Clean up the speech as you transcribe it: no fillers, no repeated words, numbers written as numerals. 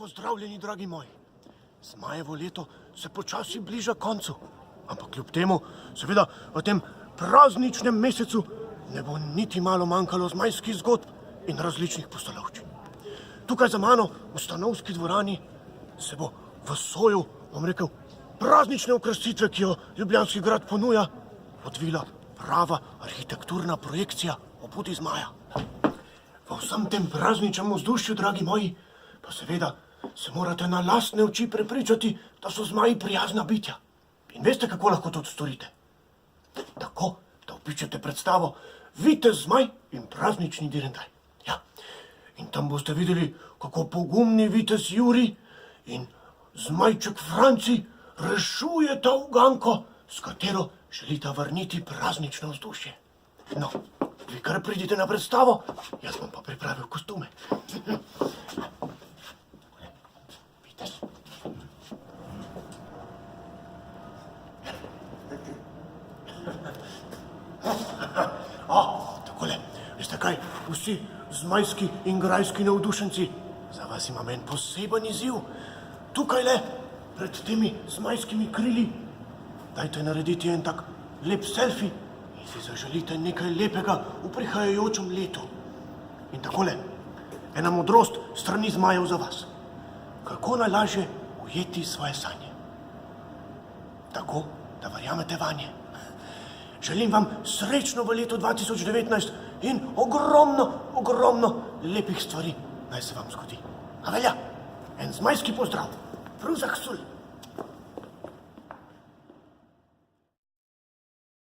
Pozdravljeni, dragi moji. Zmajevo leto se počasi bliža koncu, ampak kljub temu, seveda, v tem prazničnem mesecu ne bo niti malo manjkalo zmajskih zgodb in različnih pustolovščin. Tukaj za mano v stanovski dvorani se bo v soju, bom rekel, praznične okrasitve, ki jo Ljubljanski grad ponuja, odvila prava arhitekturna projekcija o poti zmaja. V vsem tem prazničnem vzdušju, dragi moji, pa seveda se morate na lastne oči prepričati, da so zmaji prijazna bitja. In veste, kako lahko to storite? Tako, da opičete predstavo Vitez zmaj in praznični direndaj. Ja, in tam boste videli, kako pogumni vitez Jurij in zmajček Franci rešujeta uganko, s katero želita vrniti praznično vzdušje. No, vi kar pridite na predstavo, jaz bom pa pripravil kostume. Vitez. Takole, veste kaj, vsi zmajski in grajski navdušenci, za vas imam en poseben izziv. Tukajle, pred temi zmajskimi krili, dajte narediti en tak lep selfie in si zaželite nekaj lepega v prihajajočem letu. In takole, ena modrost strani zmajev za vas. Kako najlažje ujeti svoje sanje? Tako, da verjamete vanje. Želim vam srečno v letu 2019 in ogromno lepih stvari naj se vam zgodi. A velja, en zmajski pozdrav. Pruzak sul.